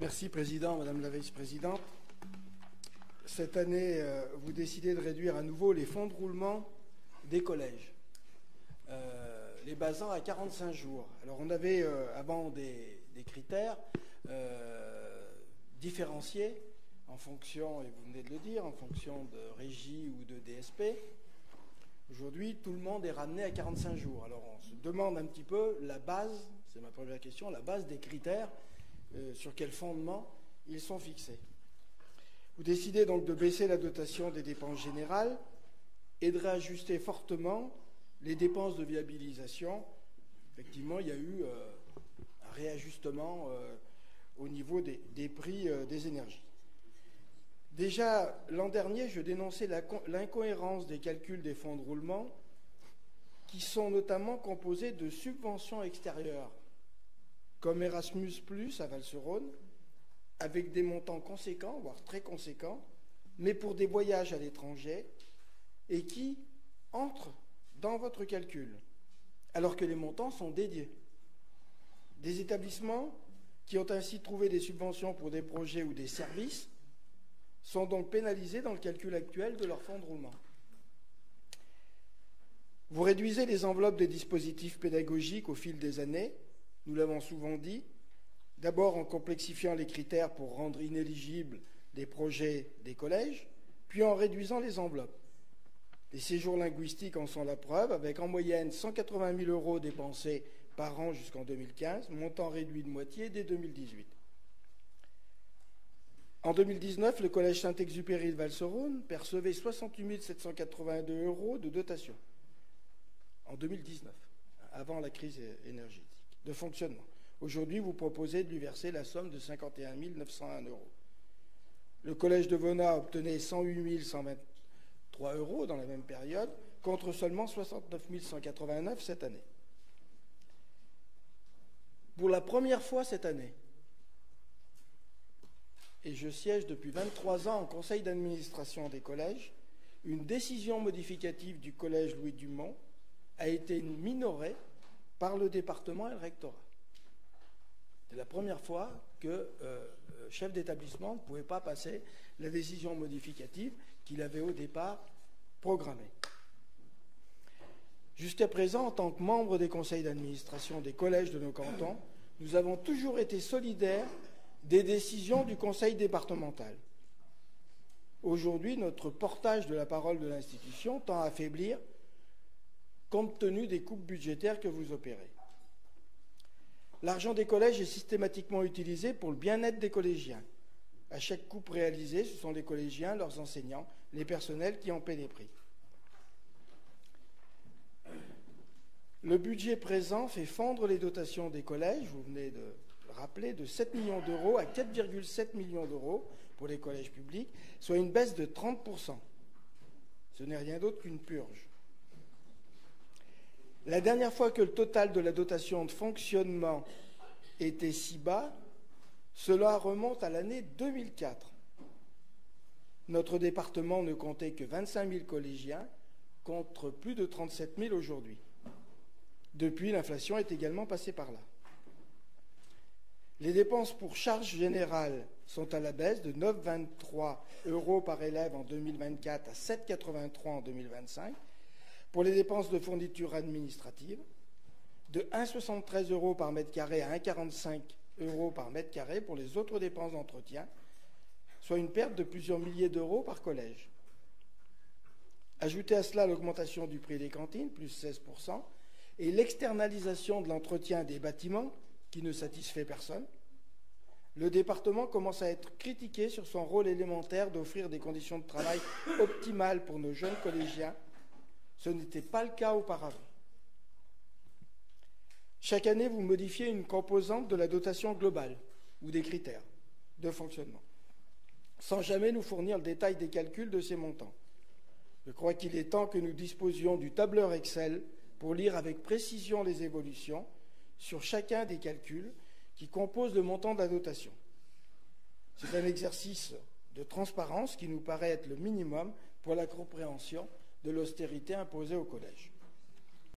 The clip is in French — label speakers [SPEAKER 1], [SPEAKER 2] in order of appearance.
[SPEAKER 1] Merci, Président, Madame la Vice-Présidente. Cette année, vous décidez de réduire à nouveau les fonds de roulement des collèges, les basant à 45 jours. Alors, on avait avant des critères différenciés en fonction, et vous venez de le dire, en fonction de régie ou de DSP. Aujourd'hui, tout le monde est ramené à 45 jours. Alors, on se demande un petit peu la base, c'est ma première question, la base des critères, sur quel fondement ils sont fixés. Vous décidez donc de baisser la dotation des dépenses générales et de réajuster fortement les dépenses de viabilisation. Effectivement, il y a eu un réajustement au niveau des prix des énergies. Déjà, l'an dernier, je dénonçais l'incohérence des calculs des fonds de roulement qui sont notamment composés de subventions extérieures, comme Erasmus+, à Val-sur-Rhône, avec des montants conséquents, voire très conséquents, mais pour des voyages à l'étranger, et qui entrent dans votre calcul, alors que les montants sont dédiés. Des établissements qui ont ainsi trouvé des subventions pour des projets ou des services sont donc pénalisés dans le calcul actuel de leur fonds de roulement. Vous réduisez les enveloppes des dispositifs pédagogiques au fil des années, nous l'avons souvent dit, d'abord en complexifiant les critères pour rendre inéligibles des projets des collèges, puis en réduisant les enveloppes. Les séjours linguistiques en sont la preuve, avec en moyenne 180 000 € dépensés par an jusqu'en 2015, montant réduit de moitié dès 2018. En 2019, le collège Saint-Exupéry de Val-sur-Rhône percevait 68 782 € de dotation. En 2019, avant la crise énergétique, de fonctionnement. Aujourd'hui, vous proposez de lui verser la somme de 51 901 €. Le collège de Venat obtenait 108 123 € dans la même période, contre seulement 69 189 € cette année. Pour la première fois cette année, et je siège depuis 23 ans au conseil d'administration des collèges, une décision modificative du collège Louis Dumont a été minorée par le département et le rectorat. C'est la première fois que chef d'établissement ne pouvait pas passer la décision modificative qu'il avait au départ programmée. Jusqu'à présent, en tant que membre des conseils d'administration des collèges de nos cantons, nous avons toujours été solidaires des décisions du conseil départemental. Aujourd'hui, notre portage de la parole de l'institution tend à affaiblir compte tenu des coupes budgétaires que vous opérez. L'argent des collèges est systématiquement utilisé pour le bien-être des collégiens. À chaque coupe réalisée, ce sont les collégiens, leurs enseignants, les personnels qui en paient les prix. Le budget présent fait fondre les dotations des collèges, vous venez de le rappeler, de 7 millions d'euros à 4,7 millions d'euros pour les collèges publics, soit une baisse de 30%. Ce n'est rien d'autre qu'une purge. La dernière fois que le total de la dotation de fonctionnement était si bas, cela remonte à l'année 2004. Notre département ne comptait que 25 000 collégiens contre plus de 37 000 aujourd'hui. Depuis, l'inflation est également passée par là. Les dépenses pour charges générales sont à la baisse de 9,23 € par élève en 2024 à 7,83 € en 2025. Pour les dépenses de fourniture administrative, de 1,73 € par mètre carré à 1,45 € par mètre carré pour les autres dépenses d'entretien, soit une perte de plusieurs milliers d'euros par collège. Ajoutez à cela l'augmentation du prix des cantines, plus 16%, et l'externalisation de l'entretien des bâtiments, qui ne satisfait personne, le département commence à être critiqué sur son rôle élémentaire d'offrir des conditions de travail optimales pour nos jeunes collégiens. Ce n'était pas le cas auparavant. Chaque année, vous modifiez une composante de la dotation globale ou des critères de fonctionnement, sans jamais nous fournir le détail des calculs de ces montants. Je crois qu'il est temps que nous disposions du tableur Excel pour lire avec précision les évolutions sur chacun des calculs qui composent le montant de la dotation. C'est un exercice de transparence qui nous paraît être le minimum pour la compréhension de l'austérité imposée au collège.